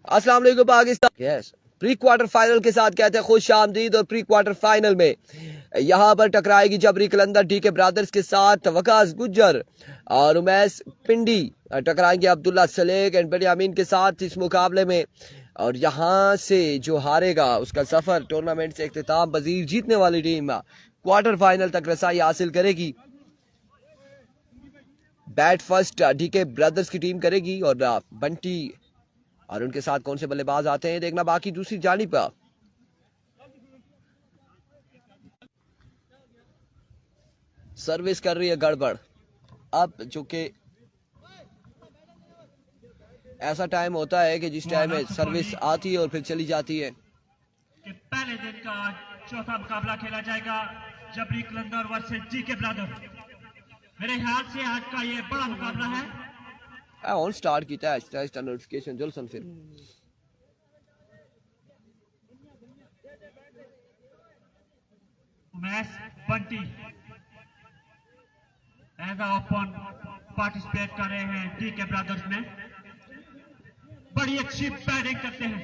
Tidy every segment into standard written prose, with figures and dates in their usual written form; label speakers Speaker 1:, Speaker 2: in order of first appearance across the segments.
Speaker 1: अस्सलाम वालेकुम Pakistan. Yes, pre quarter final के साथ कहते हैं खुश आमदीद। और प्री क्वार्टर फाइनल में यहाँ पर टकराएगी जबरी कलंदर डीके ब्रदर्स के साथ वकास गुज्जर और उमैस पिंडी टकराएंगे अब्दुल्ला सलेक एंड बेनियामीन के साथ इस मुकाबले में। और यहाँ से जो हारेगा उसका सफर टूर्नामेंट से इख्तिताम पजीर जीतने वाली टीम क्वार्टर फाइनल तक रसाई हासिल करेगी। बैट फर्स्ट डीके ब्रदर्स की टीम करेगी और बंटी और उनके साथ कौन से बल्लेबाज आते हैं देखना बाकी। दूसरी जानिब पर सर्विस कर रही है गड़बड़। अब चूंकि ऐसा टाइम होता है कि जिस टाइम में सर्विस आती है और फिर चली जाती है।
Speaker 2: पहले दिन का चौथा मुकाबला खेला जाएगा जबरी कलंदर वर्सेस डीके ब्रदर। मेरे ख्याल से आज का ये बड़ा मुकाबला है।
Speaker 1: ऑन स्टार्ट किया है आहिस्ता नोटिफिकेशन जल्द फिर
Speaker 2: उमैस बंटी एज ओपन पार्टिसिपेट कर रहे हैं डीके ब्रदर्स में। बड़ी अच्छी बैटिंग करते हैं।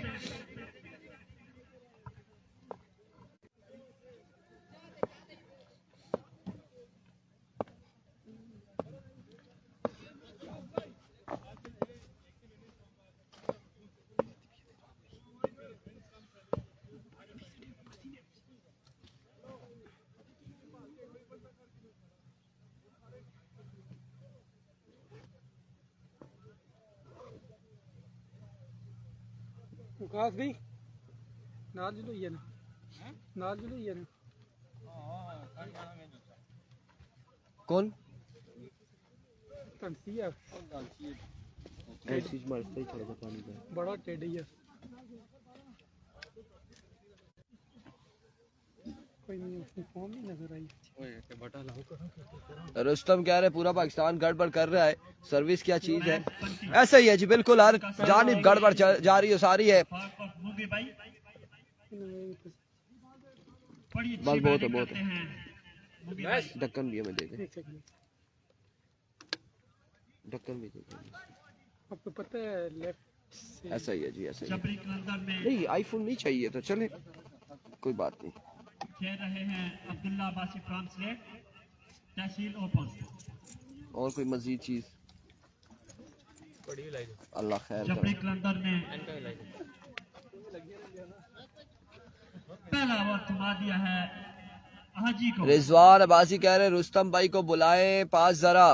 Speaker 3: मुकास भी नाल जुलो ये ना नाल जुलो ये ना
Speaker 1: कौन
Speaker 3: तंसी है
Speaker 1: ऐसी मरता ही थोड़ा पानी का
Speaker 3: बड़ा टेढ़ी है। कोई नहीं उसकी फॉर्म नहीं नजर आई।
Speaker 1: रुस्तम कह रहे पूरा पाकिस्तान गड़बड़ कर रहा है। सर्विस क्या चीज है। ऐसा ही है जी, बिल्कुल हर जानिब गड़बड़ जा रही है सारी है। बस बहुत है बहुत है। ढक्कन भी हमें दे दे, ढक्कन भी दे दे।
Speaker 3: आपको पता है लेफ्ट से
Speaker 1: ऐसा ही है जी, ऐसा ही है। नहीं आईफोन नहीं चाहिए तो चले कोई बात नहीं।
Speaker 2: खेल रहे हैं अब्दुल्ला बासिफ ट्रांसलेट तहसील ओपन।
Speaker 1: और कोई मजीद चीज अल्लाह खैर
Speaker 2: जबरी कलंदर में पहला ओवर थमा दिया है हाजी को।
Speaker 1: रिजवान अब्बासी कह रहे रुस्तम भाई को बुलाएं पास जरा।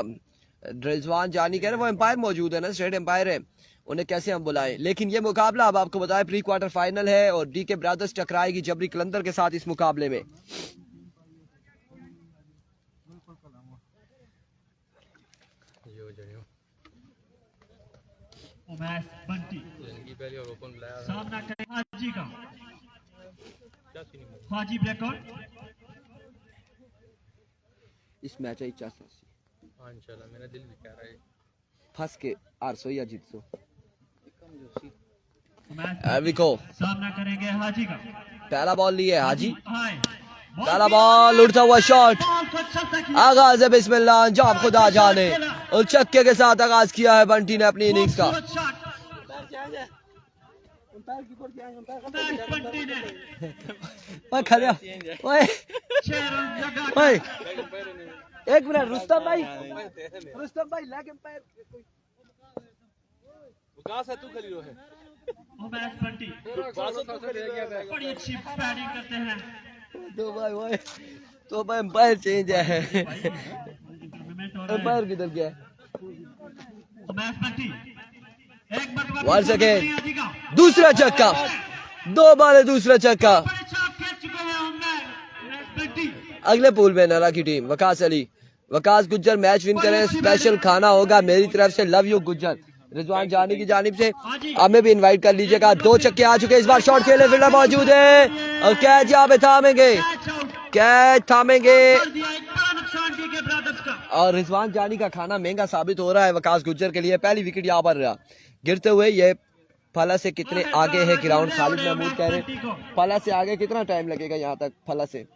Speaker 1: रिजवान जानी कह रहे वो एम्पायर मौजूद है ना, स्टेट एम्पायर है, उन्हें कैसे हम बुलाएं। लेकिन ये मुकाबला अब आपको बताएं प्री क्वार्टर फाइनल है और डीके ब्रदर्स टकराएगी जबरी कलंदर के साथ इस मुकाबले में।
Speaker 2: उमैस बंटी सामना करें हाजी का। हाजी ब्रेकआउट
Speaker 1: इस मैच आई चासा
Speaker 4: इंशाल्लाह मेरा दिल भी कह रहा है
Speaker 1: फंस के 800 या जीतसो।
Speaker 2: विको सामना करेंगे हाजी का।
Speaker 1: पहला बॉल लिए हाजी,
Speaker 2: हाय
Speaker 1: पहला बॉल उड़ता हुआ शॉट। आगाज है बिस्मिल्लाह, अंजाम खुदा जाने। और छक्के के साथ आगाज किया है बंटी ने अपनी इनिंग्स का। खड़े ओए ओए एक मिनट रुस्तम भाई लेग एम्पायर
Speaker 4: विकास है तू खली है
Speaker 2: उमैस बंटी बड़ी अच्छी बैटिंग करते हैं।
Speaker 1: तो भाई एम्पायर चेंज है। एम्पायर किधर गया?
Speaker 2: उमैस बंटी एक मरतबा
Speaker 1: वन सेकेंड, दूसरा छक्का, 2 बार दूसरा छक्का।
Speaker 2: बड़े छक्के खेल चुके हैं उमैस बंटी।
Speaker 1: अगले पूल में नारा की team Waqas Ali, Waqas Gujjar match win करे, स्पेशल खाना होगा मेरी तरफ से, लव यू गुज्जर। रिजवान जानी की जानिब से हमें भी इनवाइट कर लीजिएगा। 2 छक्के आ चुके, इस बार शॉट खेले फील्डर मौजूद है और कैच यहाँ पे थामेंगे, कैच थामेंगे। और रिजवान जानी का खाना महंगा साबित हो रहा है वकास गुज्जर के लिए। पहली विकेट यहाँ पर गिरते हुए ये फला से कितने आगे है ग्राउंड। खालिद महमूद कह रहे फला से आगे कितना टाइम लगेगा यहाँ तक? फला से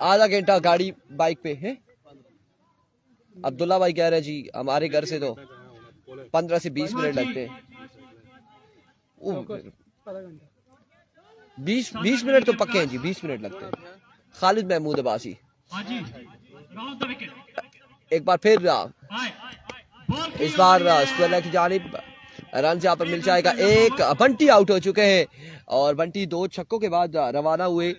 Speaker 1: आधा घंटा गाड़ी बाइक पे है। अब्दुल्ला भाई कह रहे जी हमारे घर से तो 15 से 20 मिनट लगते हैं।
Speaker 3: आधा घंटा
Speaker 1: 20 मिनट तो पक्के हैं जी, 20 मिनट लगते हैं। खालिद महमूद अब्बासी
Speaker 2: हाँ जी, राउंड द विकेट।
Speaker 1: एक बार फिर
Speaker 2: बॉल
Speaker 1: इस बार स्क्वायर की जानिब रन यहाँ पर मिल जाएगा एक। बंटी आउट हो चुके हैं और बंटी 2 छक्कों के बाद रवाना हुए।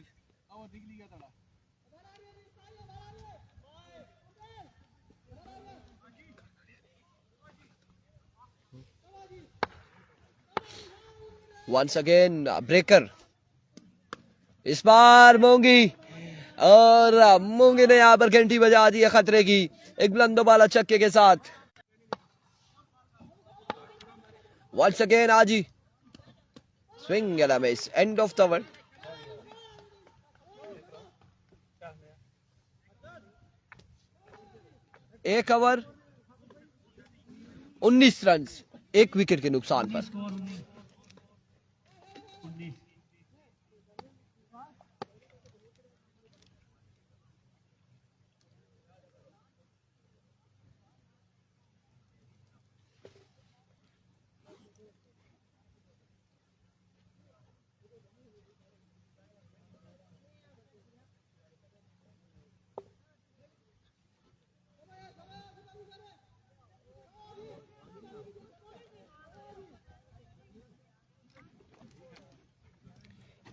Speaker 1: वंस अगेन ब्रेकर, इस बार मोंगी, और मोंगी ने यहाँ पर घंटी बजा दी है खतरे की एक बुलंदो वाला छक्के के साथ। वंस अगेन आजी, swing and a miss, end of the over. एक ओवर 19 रन, एक विकेट के नुकसान पर।
Speaker 2: स्कोर 19।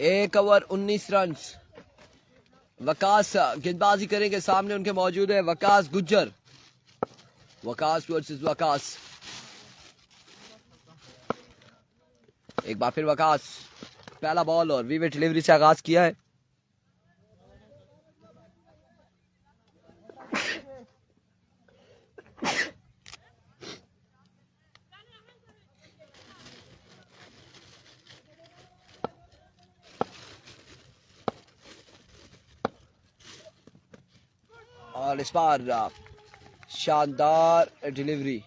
Speaker 1: एक ओवर 19 रन। वकास गेंदबाजी करेंगे, सामने उनके मौजूद है वकास गुज्जर। वकास वर्सेस वकास, एक बार फिर वकास, पहला बॉल और विवेट डिलीवरी से आगाज किया है। और इस बार शानदार डिलीवरी।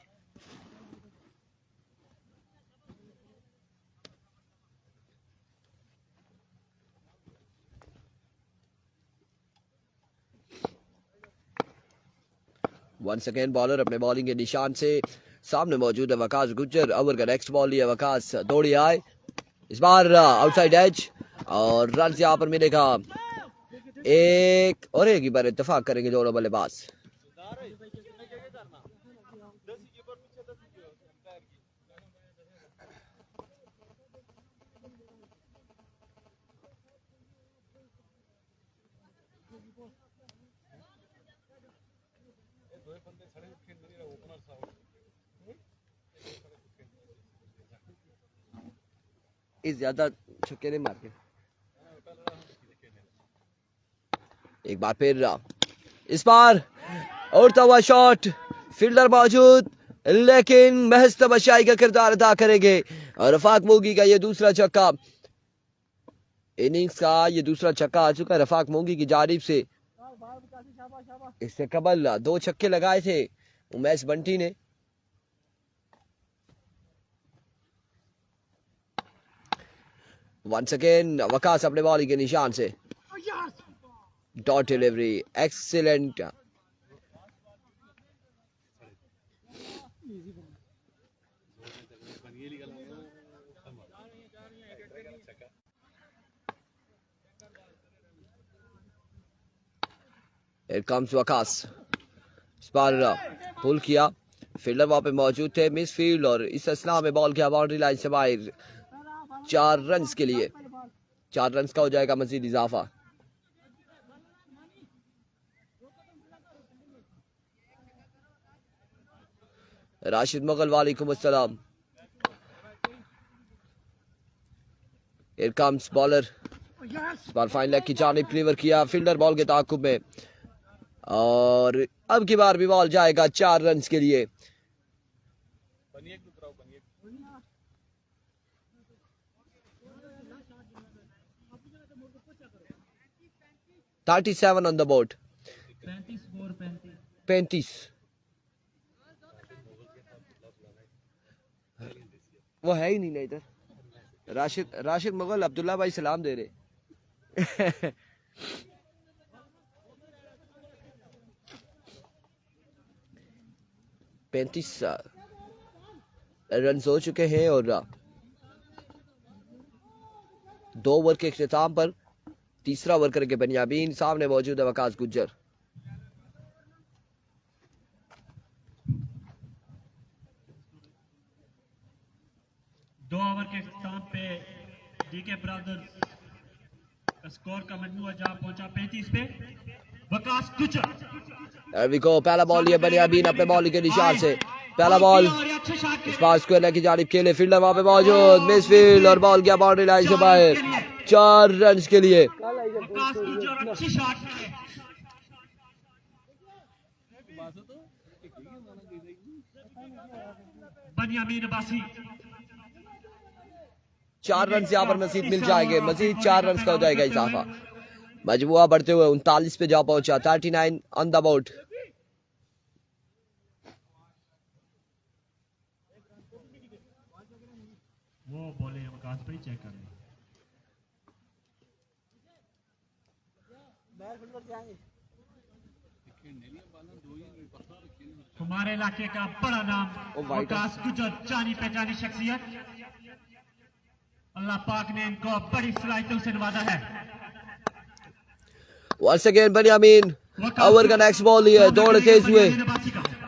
Speaker 1: वंस अगेन बॉलर अपने बॉलिंग के निशान से सामने मौजूद है वकास गुज्जर। ओवर का नेक्स्ट बॉल लिया वकास, दौड़ी आए, इस बार आउटसाइड एज और रन यहाँ पर मिलेगा एक, और एक ही बार इत्तेफाक करेंगे दोनों बल्लेबाज। इस ज्यादा छक्के नहीं मार के। एक बार फिर इस बार उड़ता हुआ शॉट, फील्डर मौजूद लेकिन महज तमाशाई का किरदार अदा करेंगे। और रफाक मोगी का ये दूसरा छक्का, इनिंग्स का ये दूसरा छक्का आ चुका है रफाक मोगी की जानिब से। इससे कबल 2 छक्के लगाए थे उमैस बंटी ने। वंस अगेन वकास अपने बॉलिंग के निशान से, dot delivery, excellent. Here comes Waqas, इस बार पुल किया, फील्डर वहां पे मौजूद थे, मिस फील्ड, और इस असला में बॉल किया बाउंड्री लाइन से बाहर। 4 रन के लिए, 4 रन का हो जाएगा मजीद इजाफा। राशिद मुगल वालेकुम अस्सलाम। Here comes बॉलर, इस बार फाइन लेग की जानिब डिलीवर किया, फील्डर बॉल के ताकुब में, और अब की बार भी बॉल जाएगा 4 रन के लिए। $37 on the board, 35। वो है ही नहीं ना इधर। राशिद मुगल अब्दुल्ला भाई सलाम दे रहे। पैंतीस रन हो चुके हैं और 2 ओवर के इख्तिताम पर तीसरा ओवर करेंगे बनियामीन, सामने मौजूद है वकास गुज्जर।
Speaker 2: दो ओवर के इख्तिताम पे डीके ब्रदर्स का स्कोर का मजमूआ जहां पहुंचा 35 पे। Waqas Gujjar
Speaker 1: There we go, पहला बॉल ये बनियामीन अपने बॉलिंग के निशान से, पहला बॉल इस बार स्क्वायर की जानिब खेले, फील्डर वहां पे मौजूद, मिस फील्ड और बॉल गया बाउंड्री लाइन से बाहर, 4 रन के लिए।
Speaker 2: वकास गुज्जर अच्छी शॉट बनियामीन अब्बासी
Speaker 1: 4 रन यहाँ पर मजीद मिल जाएंगे, मजीद 4 रन का हो जाएगा इजाफा। मजमुआ बढ़ते हुए 39 पे जा पहुंचा, 39 ऑन द बोर्ड।
Speaker 2: वो बोले वकास भाई चेक कर लें। हमारे इलाके का बड़ा नाम वकास गुज्जर, जानी पहचानी शख्सियत। अल्लाह पाक ने इनको बड़ी सलाहियतों से नवाजा है।
Speaker 1: Once again बनियामीन, ओवर का नेक्स्ट बॉल ये दौड़ तेज हुए,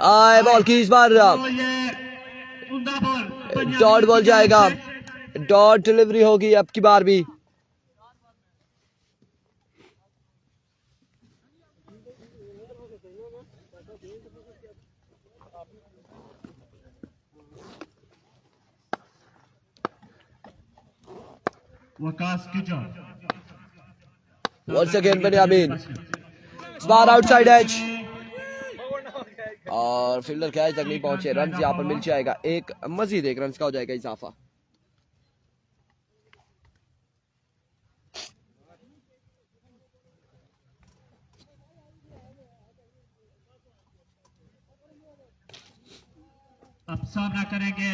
Speaker 1: आए बॉल की इस बार डॉट बॉल जाएगा, डॉट डिलीवरी होगी अब की बार भी।
Speaker 2: वकास गुज्जर
Speaker 1: Once again बनियामीन, इस बार आउटसाइड एज और फील्डर कैच तक नहीं पहुंचे, रन यहाँ पर मिल जाएगा, एक मजीद 1 रन का हो जाएगा इजाफा।
Speaker 2: अब सामना करेंगे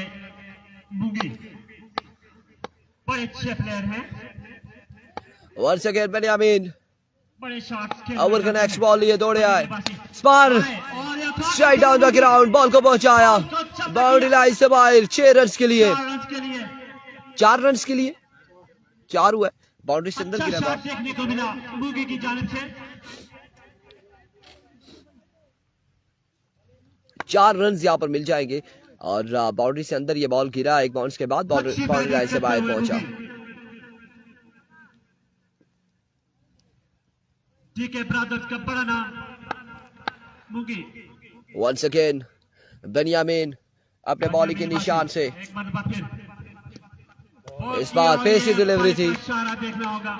Speaker 2: मुंगी, बड़े अच्छे प्लेयर हैं,
Speaker 1: Once again बनियामीन,
Speaker 2: बड़े शॉट्स
Speaker 1: ओवर का नेक्स्ट बॉल ये दौड़े आए, इस बार strike down the ground, ball को पहुंचाया बाउंड्री लाइन से बाहर, 6 रन के लिए, 4 रन के लिए 4 हुआ, बाउंड्री से अंदर गिरा बॉल।
Speaker 2: देखने को मिला मुंगी की जानिब से।
Speaker 1: 4 रन यहाँ पर मिल जाएंगे और बाउंड्री से अंदर ये बॉल गिरा, एक बाउंस के बाद बाउंड्री लाइन से बाहर पहुंचा।
Speaker 2: डीके ब्रदर्स का बड़ा नाम मुंगी।
Speaker 1: Once again बनियामीन अपने बॉलिंग के निशान से,
Speaker 2: एक मरतबा फिर
Speaker 1: इस बार पेसी डिलीवरी थी,
Speaker 2: इशारा देखना होगा,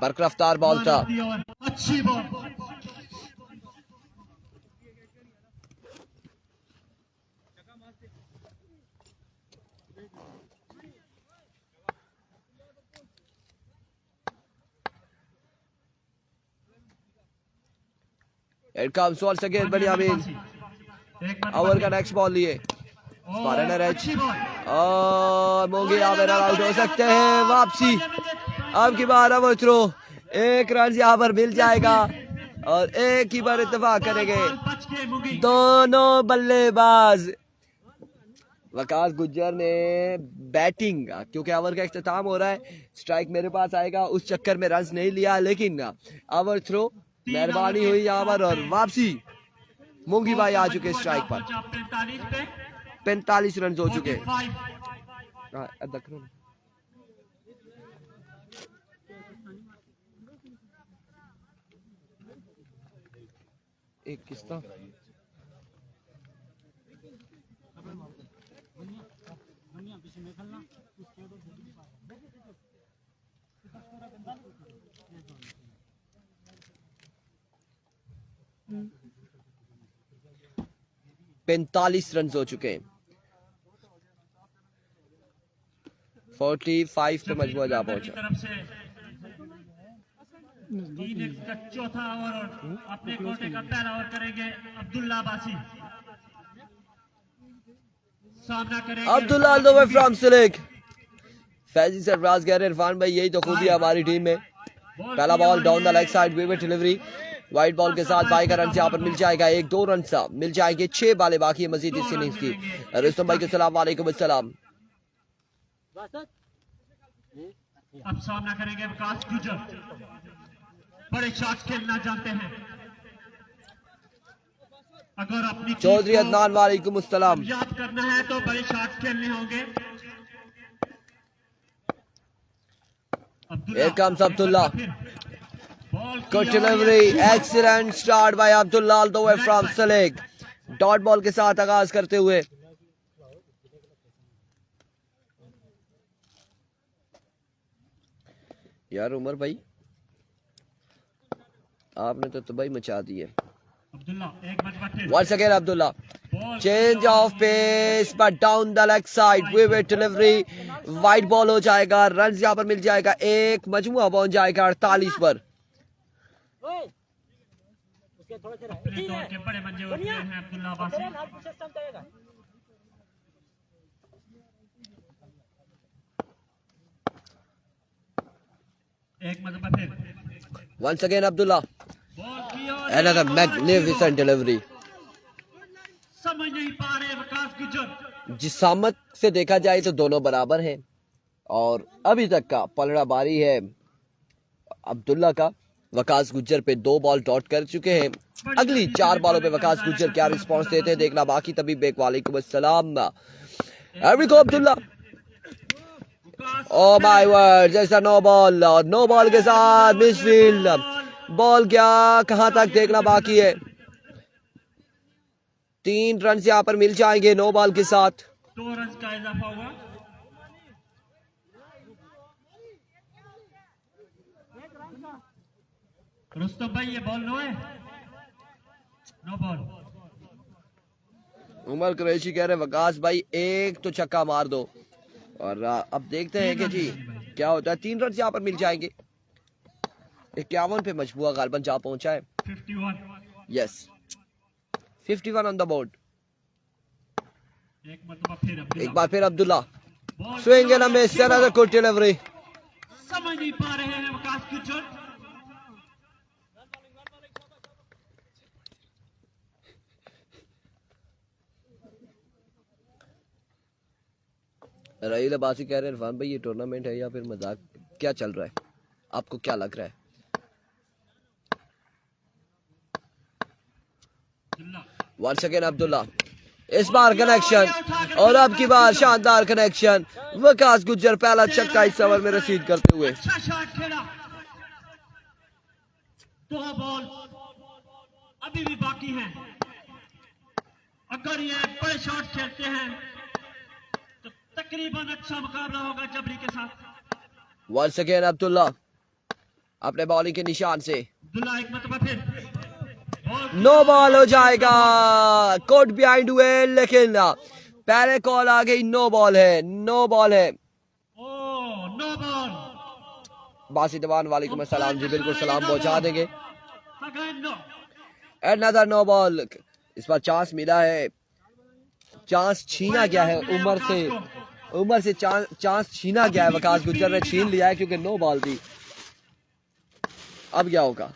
Speaker 1: बरकरफ्तार बॉल था।
Speaker 2: अच्छी ball.
Speaker 1: It comes once again Benyamin, over का नेक्स्ट बॉल लिए, रनर एज और मोंगी यहाँ पे रन आउट हो सकते हैं, वापसी अब की बार अब थ्रो, 1 रन यहाँ पर मिल जाएगा और एक ही बार इत्तेफाक करेंगे दोनों बल्लेबाज। वकास गुज्जर ने बैटिंग, क्योंकि ओवर का इख्तिताम हो रहा है, स्ट्राइक मेरे पास आएगा, उस चक्कर में रन नहीं लिया, लेकिन ओवर थ्रो मेहरबानी हुई यहाँ पर और वापसी मुंगी भाई आ चुके स्ट्राइक पर, 45 रन हो चुके। एक किस्ता 45 रन हो चुके हैं, 45 पे मजमूआ जा पहुंचा।
Speaker 2: का चौथा ओवर और अपने कोटे का पहला ओवर करेंगे अब्दुल्ला अब्बासी, सामना करेंगे
Speaker 1: Abdullah all the way from Salek. Faizi Sarfaraz कह रहे इरफान भाई यही तो खूबी है हमारी टीम में। पहला ball down the leg side, vivid delivery, white ball के साथ बाई का रन यहाँ पर मिल जाएगा, 1-2 रन सा मिल जाएंगे, 6 बाले बाकी है मजीद इस इनिंग्स की। रुस्तम भाई को सलाम वालेकुम अस्सलाम।
Speaker 2: अब सामना करेंगे विकास गुजर, बड़े शॉट्स खेलना जानते हैं। अगर अपनी
Speaker 1: चौधरी अदनान वालेकुम अस्सलाम।
Speaker 2: याद करना है तो बड़े शॉट्स खेलने होंगे।
Speaker 1: Here comes Abdullah.
Speaker 2: Ball
Speaker 1: Good delivery, excellent start by Abdullah all the way from Salik. Dot ball के साथ आगाज करते हुए यार उमर भाई आपने तो तबाही मचा दी है।
Speaker 2: अब्दुल्ला एक मरतबा फिर
Speaker 1: Once again Abdullah, change of pace but down the leg side, vivid delivery, wide ball हो जाएगा, रन यहाँ पर मिल जाएगा, एक मजमुआ पहुंच जाएगा 48 पर।
Speaker 2: अपने दौर के बड़े मंजे होते हैं अब्दुल्ला अब्बासी। एक मरतबा फिर
Speaker 1: Once again Abdullah,
Speaker 2: बॉल की और
Speaker 1: another magnificent delivery.
Speaker 2: समझ नहीं पा रहे विकास गुजर।
Speaker 1: जिसामत से देखा जाए तो दोनों बराबर हैं और अभी तक का पलड़ा बारी है अब्दुल्ला का। वकास गुज्जर पे 2 बॉल डॉट कर चुके हैं। अगली 4 बॉलों पे वकास गुज्जर क्या रिस्पांस देते हैं देखना बाकी। तभी बेक वालेकुम अस्सलाम। Every Abdullah, oh my word, जैसा नो बॉल और नो बॉल के साथ मिसफील्ड बॉल क्या कहां तक देखना बाकी है। 3 रन यहाँ पर मिल जाएंगे नो बॉल के साथ।
Speaker 2: 2 रन का इजाफा हुआ। रुस्तम भाई ये बॉल नो है, नो बॉल।
Speaker 1: उमर कुरैशी कह रहे वकास भाई एक तो छक्का मार दो और अब देखते हैं कि जी क्या होता है। 3 रन यहाँ पर मिल जाएंगे। 51 पे मजबूआ गालबन जा पहुंचा है।
Speaker 2: 51
Speaker 1: यस 51 ऑन द बोर्ड।
Speaker 2: एक मरतबा फिर अब्दुल्ला,
Speaker 1: एक बार फिर Abdullah
Speaker 2: ball
Speaker 1: swing and a miss, another good delivery.
Speaker 2: समझ नहीं पा रहे हैं विकास गुजर।
Speaker 1: रहील अब्बासी कह रहे हैं इरफान भाई ये टूर्नामेंट है या फिर मजाक, क्या चल रहा है, आपको क्या लग रहा है? वंस अगेन अब्दुल्ला, इस बार कनेक्शन और अब की बार शानदार कनेक्शन। वकास गुज्जर पहला छक्का इस ओवर में रसीद करते हुए।
Speaker 2: अच्छा शॉट खेला। 2 बॉल अभी भी बाकी हैं। अगर ये बड़े शॉट खेलते हैं तो तकरीबन अच्छा मुकाबला होगा जबरी के साथ।
Speaker 1: वंस अगेन अब्दुल्ला अपने बॉलिंग के निशान से
Speaker 2: अब्दुल्ला एक मरतबा फिर
Speaker 1: नो बॉल हो जाएगा। कोट बिहाइंड हुए लेकिन पहले कॉल आ गई, नो बॉल है, नो बॉल है।
Speaker 2: Oh no ball.
Speaker 1: Basit Aman वालेकुम अस्सलाम जी, बिल्कुल सलाम पहुंचा देंगे।
Speaker 2: Again no.
Speaker 1: Another no ball. इस बार चांस मिला है, चांस छीना गया है उमर से चांस छीना गया है। वकास गुज्जर ने छीन लिया है क्योंकि नो बॉल थी। अब क्या होगा,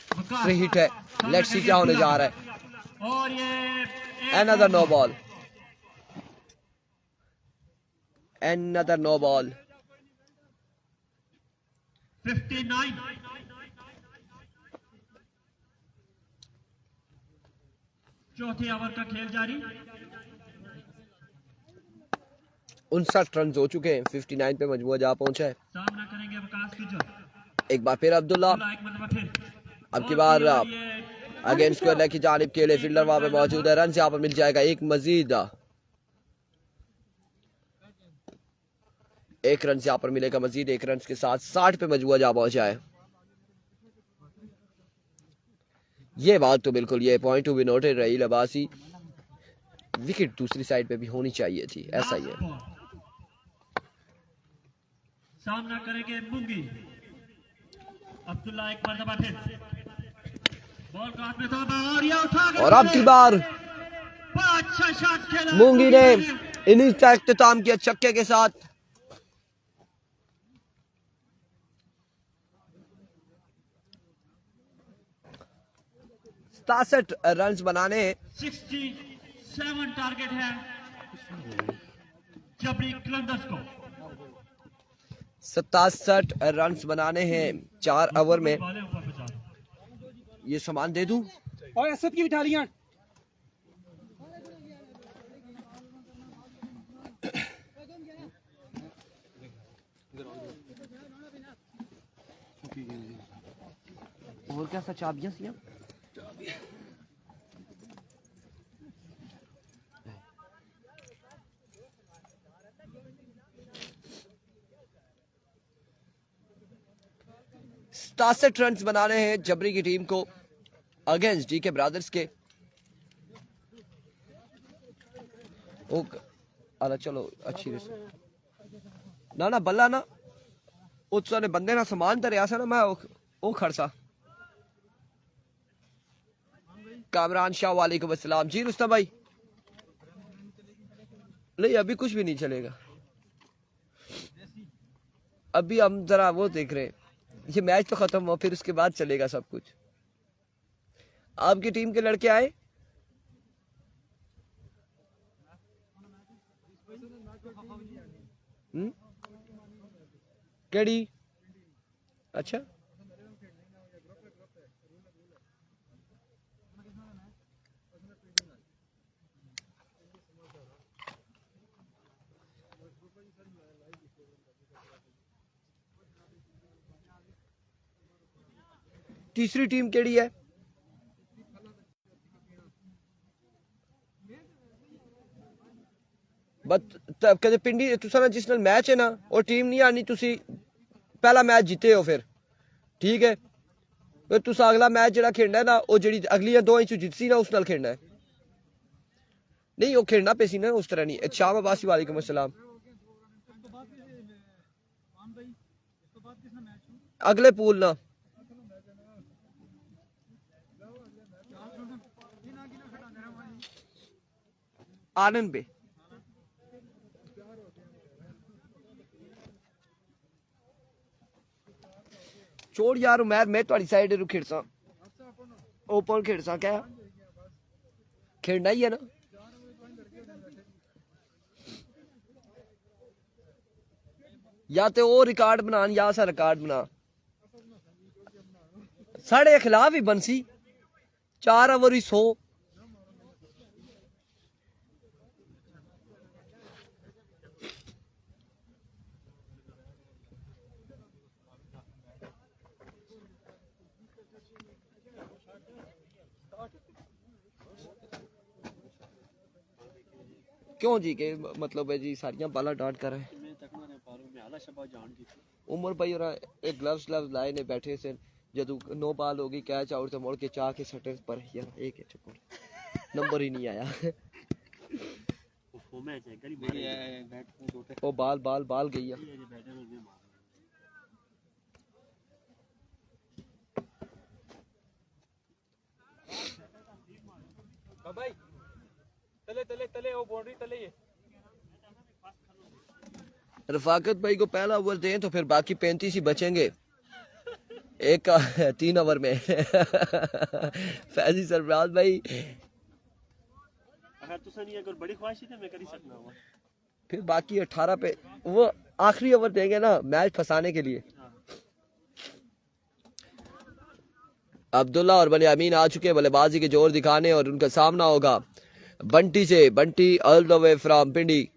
Speaker 1: फ्री हिट है, लेट्स सी क्या होने जा रहा है।
Speaker 2: और ये
Speaker 1: another no ball, another no ball.
Speaker 2: 59। चौथे ओवर का खेल जारी।
Speaker 1: 59 रन हो चुके हैं, 59 पे मजबूर जा पहुंचा है।
Speaker 2: सामना करेंगे विकास गुजर।
Speaker 1: एक बार फिर अब्दुल्ला,
Speaker 2: एक मरतबा फिर
Speaker 1: अब की बार अगेंस्ट स्क्वायर की जानिब के लिए फील्डर वहां पे मौजूद है। रन यहाँ पर मिल जाएगा एक मजीद, 1 रन यहाँ पर मिलेगा मजीद। 1 रन के साथ 60 पे मजबूर जा पहुंचा है। ये बात तो बिल्कुल, ये पॉइंट टू बी नोटेड रही लबासी, विकेट दूसरी साइड पे भी होनी चाहिए थी, ऐसा ही है।
Speaker 2: सामना करेंगे मुंगी। अब्दुल्ला एक मरतबा फिर बॉल का हाथ में था और ये उठा के
Speaker 1: और अब की बार
Speaker 2: बड़ा अच्छा शॉट खेला
Speaker 1: मुंगी ने इनिंग्स का इख्तिताम किया छक्के के साथ। सतासठ रन बनाने
Speaker 2: 67 टारगेट है जबरी कलंदर्स को।
Speaker 1: 67 रन्स बनाने हैं 4 ओवर में.
Speaker 2: वाले ऊपर बचा
Speaker 1: ये सामान दे दूं.
Speaker 3: और असद की बिठारियां
Speaker 1: और क्या सा चाबियां सी हैं? सतासठ रन बनाने हैं जबरी की टीम को अगेंस्ट डीके ब्रदर्स के. अरे चलो अच्छी रेस ना ना बल्ला ना उसने बंदे ना समान धरिया सा ना मैं वो खड़सा. कामरान शाह वालेकुम अस्सलाम जी. रुस्तम भाई नहीं अभी कुछ भी नहीं चलेगा. अभी हम जरा वो देख रहे हैं ये मैच तो खत्म हो फिर उसके बाद चलेगा सब कुछ. आपकी टीम के लड़के आए. केड़ी अच्छा तीसरी टीम केड़ी है. कहते पिंडी तुसा जिस नाल मैच है ना और टीम नहीं आनी तुसी पहला मैच जीते हो फिर ठीक है. फिर तुसा अगला मैच जेड़ा खेलना है ना वो जेड़ी अगली दो इंच जितसी ना उस नाल खेलना है. नहीं वो खेलना पेसी ना उस तरह नहीं. शाम अब्बासी वालेकुम अस्सलाम. अगले पूल ना आनंद पे छोड़ यार उमैर मैं तुम्हारी साइड रू खेड़सा ओपन खेड़सा क्या खेलना ही है ना. या तो वो रिकॉर्ड बना या सा रिकॉर्ड बना. साढ़े खिलाफ ही बनसी 4 ओवर ही 100. क्यों जी के मतलब है जी सारियां बाला डांट कर रहे हैं. उमर भाई और एक ग्लव्स लाए ने बैठे से जदू 9 बाल होगी कैच आउट तो मोड़ के चाह के सटे पर यार एक नंबर ही नहीं आया. वो बाल बाल बाल गई है.
Speaker 4: भाई तले तले तले वो बाउंड्री तले ये
Speaker 1: रफाकत भाई को पहला ओवर दें तो फिर बाकी 35 ही बचेंगे एक 3 ओवर में. फैजी सरफराज भाई
Speaker 2: अगर तुसा नहीं अगर बड़ी ख्वाहिश है तो मैं कर ही सकना हूं.
Speaker 1: फिर बाकी 18 पे वो आखिरी ओवर देंगे ना मैच फंसाने के लिए. अब्दुल्ला और बनियामीन आ चुके हैं बल्लेबाजी के जोर दिखाने और उनका सामना होगा बंटी से. Bunty all the way from Pindi.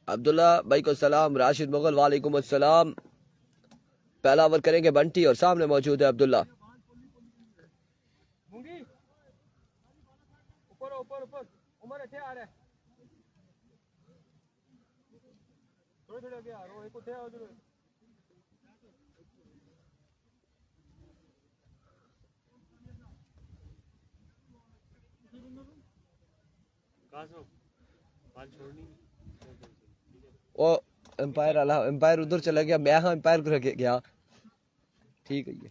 Speaker 1: Abdullah भाई को सलाम. राशिद मुगल वालेकुम अस्सलाम. पहला ओवर करेंगे बंटी और सामने मौजूद है अब्दुल्ला.
Speaker 4: ऊपर ऊपर ऊपर उमर अच्छे आ रहा है थोड़े थोड़े आगे आ रहा हूं एक उठे आओ जरूर
Speaker 2: कासो बाल छोड़नी
Speaker 1: वो एम्पायर उधर चला गया. मैं हाँ एम्पायर को रखे गया. ठीक है ये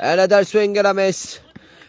Speaker 1: another swing and a miss,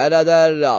Speaker 1: another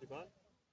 Speaker 2: रिबाल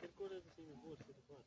Speaker 2: फिर कोई नहीं बोल के बात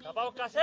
Speaker 2: दबाओ कैसे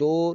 Speaker 1: 2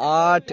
Speaker 1: 8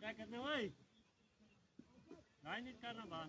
Speaker 2: क्या करते भाई नहीं करना बात.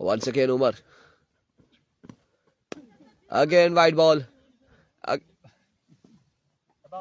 Speaker 1: once again Umar again wide ball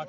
Speaker 4: 8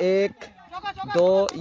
Speaker 1: 1 2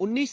Speaker 1: 19.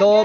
Speaker 1: 2